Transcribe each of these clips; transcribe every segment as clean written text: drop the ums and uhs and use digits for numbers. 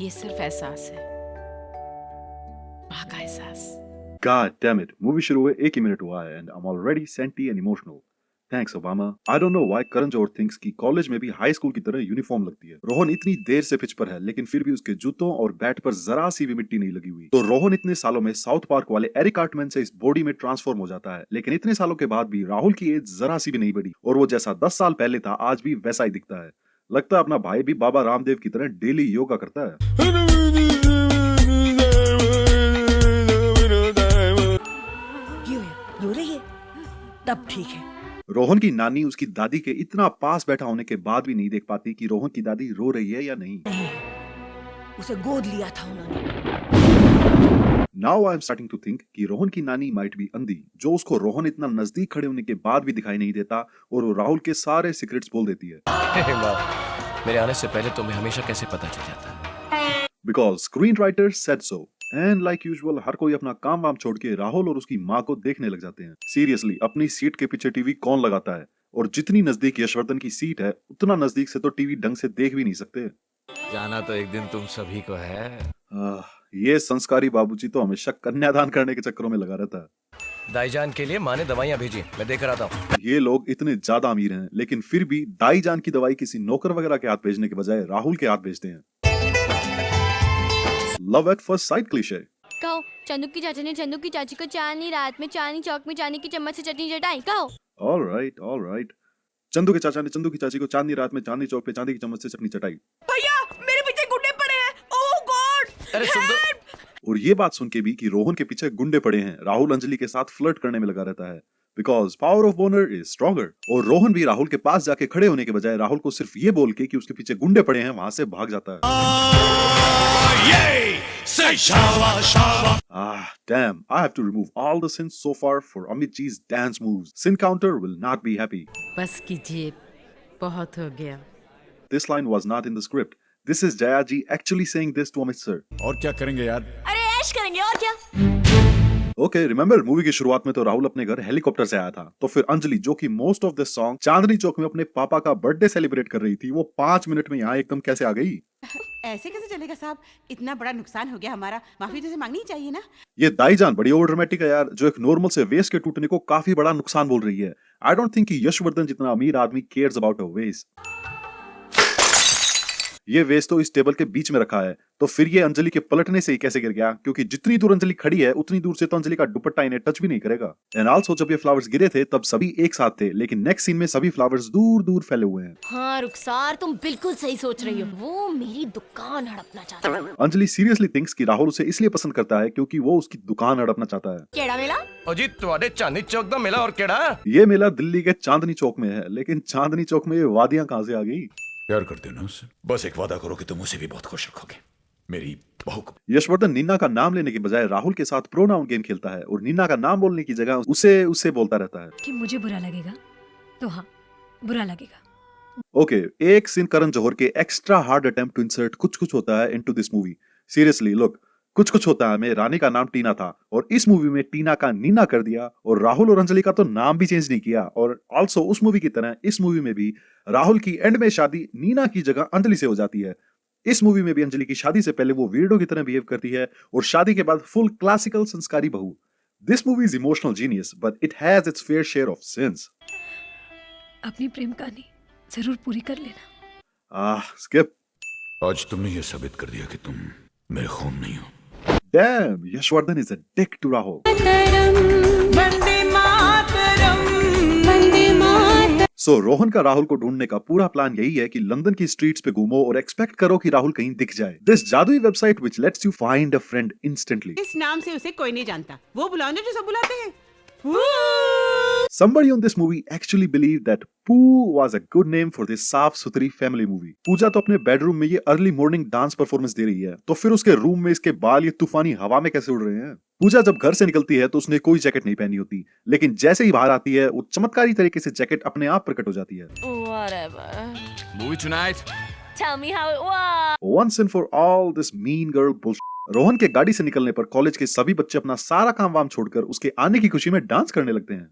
ये सिर्फ एहसास है, वहां का एहसास। God damn it, मूवी शुरू हुए 1 ही मिनट हुआ है and I'm already senti and emotional. Thanks Obama. I don't know why Karan Johar thinks कि कॉलेज में भी हाई स्कूल की तरह यूनिफॉर्म लगती है। रोहन इतनी देर से पिच पर है लेकिन फिर भी उसके जूतों और बैट पर जरा सी भी मिट्टी नहीं लगी हुई। तो रोहन इतने सालों में साउथ पार्क वाले एरिक कार्टमैन से इस बॉडी में ट्रांसफॉर्म हो जाता है, लेकिन इतने सालों के बाद भी राहुल की एज जरा सी भी नहीं बढ़ी और वो जैसा 10 साल पहले था आज भी वैसा ही दिखता है। लगता है अपना भाई भी बाबा रामदेव की तरह डेली योगा करता है। रो रही है तब ठीक है। रोहन की नानी उसकी दादी के इतना पास बैठा होने के बाद भी नहीं देख पाती कि रोहन की दादी रो रही है या नहीं। उसे गोद लिया था उन्होंने। Now I am starting to think कि रोहन की नानी might be अंधी, जो उसको रोहन इतना नजदीक खड़े होने के बाद भी दिखाई नहीं देता और वो राहुल के सारे सीक्रेट्स बोल देती है। मेरे आने से पहले तुम्हें हमेशा कैसे पता चल जाता? Because screenwriter said so. And like usual, हर कोई अपना काम वाम छोड़ के राहुल और उसकी माँ को देखने लग जाते हैं। Seriously, अपनी सीट के पीछे टीवी कौन लगाता है? और जितनी नजदीक यशवर्धन की सीट है, उतना नजदीक से तो टीवी ढंग से देख भी नहीं सकते। जाना तो एक दिन तुम सभी को है। ये संस्कारी बाबूजी तो हमेशा कन्यादान करने के चक्करों में लगा रहता है। दाईजान के लिए माँ ने दवाइयाँ भेजी, मैं देकर आता हूँ। ये लोग इतने ज्यादा अमीर हैं, लेकिन फिर भी दाईजान की दवाई किसी नौकर वगैरह के हाथ भेजने के बजाय राहुल के हाथ भेजते हैं। Love at first sight cliché. कहो, चंदू की चाचा ने चंदू की चाची को चांदनी रात में चांदनी चौक में चांदी की चम्मच से चटनी चटाई। कहो। All right. चंदू के चाचा ने चंदू की चाची को चांदनी रात में चांदनी चौक पे चांदी की चम्मच से चटनी चटाई। भैया मेरे पीछे गुंडे पड़े हैं। ओह गॉड। अरे सुन दो। और ये बात सुन के भी कि रोहन के पीछे गुंडे पड़े हैं, राहुल अंजलि के साथ फ्लर्ट करने में लगा रहता है। Because power of boner is stronger. और रोहन भी राहुल के पास जाके खड़े होने के बजाय राहुल को सिर्फ ये बोल के कि उसके पीछे गुंडे पड़े हैं वहां से भाग जाता है। Damn, I have to remove all the sins so far for Amit G's dance moves. Sin counter will not be happy. बस कीजिए, बहुत हो गया। This line was not in the script. This is Jaya Ji actually saying this to Amit sir. और क्या करेंगे यार? अरे ऐश करेंगे और क्या। ओके, रिमेम्बर मूवी की शुरुआत में तो राहुल अपने घर हेलीकॉप्टर से आया था, तो फिर अंजलि जो कि most of this song Chandni Chowk में अपने पापा का बर्थडे सेलिब्रेट कर रही थी, वो 5 मिनट में यहाँ एकदम कैसे आ गई? ऐसे कैसे चलेगा साहब, इतना बड़ा नुकसान हो गया हमारा, माफी तो मांगनी चाहिए ना। ये दाईजान बड़ी ओवर ड्रामेटिक है यार, जो एक नॉर्मल से वेस्ट के टूटने को काफी बड़ा नुकसान बोल रही है। आई डोंट थिंक कि यशवर्धन जितना अमीर आदमी केयर्स अबाउट अ वेस्ट। ये वेस्ट तो इस टेबल के बीच में रखा है, तो फिर ये अंजलि के पलटने से ही कैसे गिर गया? क्योंकि जितनी दूर अंजलि खड़ी है उतनी दूर से तो अंजलि का दुपट्टा इन्हें टच भी नहीं करेगा। एंड आल्सो जब ये फ्लावर्स गिरे थे तब सभी एक साथ थे, लेकिन नेक्स्ट सीन में सभी फ्लावर्स दूर दूर फैले हुए हैं। हाँ रुखसार, तुम बिल्कुल सही सोच रही हो। वो मेरी दुकान हड़पना चाहता है। अंजलि सीरियसली थिंक्स कि राहुल उसे इसलिए पसंद करता है क्योंकि वो उसकी दुकान हड़पना चाहता है। केड़ा मेला? अजी तुम्हारे चांदनी चौक दा मेला और केड़ा? ये मेला दिल्ली के चांदनी चौक में है, लेकिन चांदनी चौक में ये वादियां कहाँ से आ गई? प्यार करते हो ना उससे? बस एक वादा करो कि तुम उसे भी बहुत खुश रखोगे, मेरी बहू को। यशवर्धन नीना का नाम लेने के बजाय राहुल के साथ प्रोनाउन गेम खेलता है और नीना का नाम बोलने की जगह उसे बोलता रहता है कि मुझे बुरा लगेगा तो हाँ बुरा लगेगा। ओके, एक सीन करण जौहर के extra hard attempt to insert कुछ होता है into this movie. Seriously look, कुछ होता है में रानी का नाम टीना था और इस मूवी में टीना का नीना कर दिया और राहुल और अंजलि का तो नाम भी चेंज नहीं किया। और आल्सो उस मूवी की तरह इस मूवी में भी राहुल की एंड में शादी नीना की जगह अंजलि से हो जाती है। इस मूवी में भी अंजलि की शादी से पहले वो वीरडो की तरह बिहेव करती है और शादी के बाद फुल क्लासिकल संस्कारी बहू। This movie is emotional genius but it has its fair share of since. अपनी प्रेम कहानी जरूर पूरी कर लेना। स्किप। आज तुमने ये साबित कर दिया कि तुम मेरे खून नहीं हो। Damn, Yashwardan is a dick to Rahul. So Rohan का राहुल को ढूंढने का पूरा प्लान यही है कि लंदन की स्ट्रीट्स पे घूमो और एक्सपेक्ट करो कि राहुल कहीं दिख जाए। This जादुई website which lets you find a friend instantly. इस नाम से उसे कोई नहीं जानता, वो बुलाओ जो सब बुलाते हैं। Somebody on this movie actually believed that Poo was a good name for this साफ सुथरी फैमिली मूवी। पूजा तो अपने बेडरूम में ये अर्ली मॉर्निंग डांस परफॉर्मेंस दे रही है, तो फिर उसके रूम में इसके बाल ये तूफानी हवा में कैसे उड़ रहे हैं? पूजा जब घर से निकलती है तो उसने कोई जैकेट नहीं पहनी होती, लेकिन जैसे ही बाहर आती है वो चमत्कारी तरीके से जैकेट अपने आप प्रकट हो जाती है। Whatever. Movie tonight. Tell me how it was. Once and for all this mean girl bullshit. Rohan के गाड़ी से निकलने पर कॉलेज के सभी बच्चे अपना सारा काम वाम छोड़कर उसके आने की खुशी में डांस करने लगते हैं।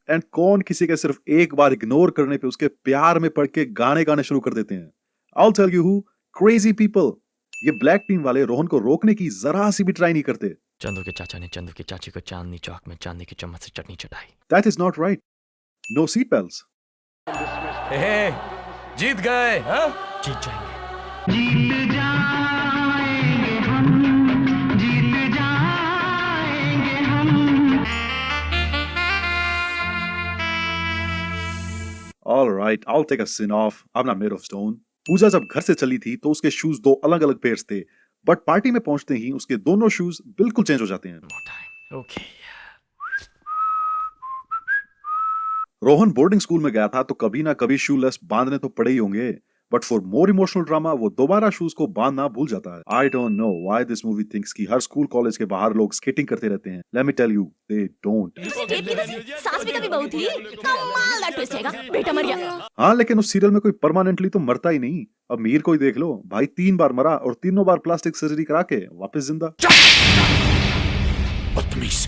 एंड कौन किसी के सिर्फ एक बार इग्नोर करने पे उसके प्यार में पड़ के गाने गाने शुरू कर देते हैं। I'll tell you who, crazy people. ये ब्लैक टीम वाले रोहन को रोकने की जरा सी भी ट्राई नहीं करते. चंदू के चाचा ने चंदू की चाची को चांदनी चौक में चांदी की चम्मच से चटनी चटाई. That is not right. No seat belts. हे, जीत गए, हाँ? जीत जाएंगे. All right, I'll take a sin off. I'm not made of stone. पूजा जब घर से चली थी तो उसके शूज दो अलग अलग पेयर्स थे, बट पार्टी में पहुंचते ही उसके दोनों शूज बिल्कुल चेंज हो जाते हैं. More time. Okay. Rohan boarding school में गया था तो कभी ना कभी शूलेस बांधने तो पड़े ही होंगे, but for more emotional drama वो दोबारा शूज को बांधना भूल जाता है. I don't know why this movie thinks कि हर स्कूल कॉलेज के बाहर लोग स्केटिंग करते रहते हैं. Let me tell you, they don't. दूसरी टेप की तो सास भी कभी बहू थी. कमाल का ट्विस्ट हैगा. बेटा मर गया. हाँ, लेकिन उस सीरियल में कोई परमानेंटली तो मरता ही नहीं. अब मीर को ही देख लो, भाई 3 बार मरा और तीनों बार प्लास्टिक सर्जरी करा के वापस जिंदा. बदतमीज.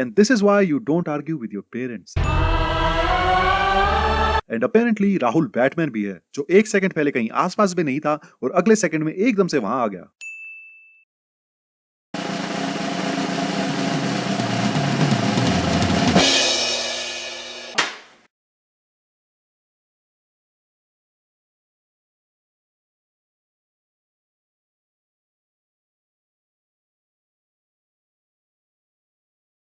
And this is why you don't argue with your parents. And apparently Rahul Batman भी है, जो 1 सेकंड पहले कहीं आसपास भी नहीं था और अगले सेकंड में एकदम से वहां आ गया.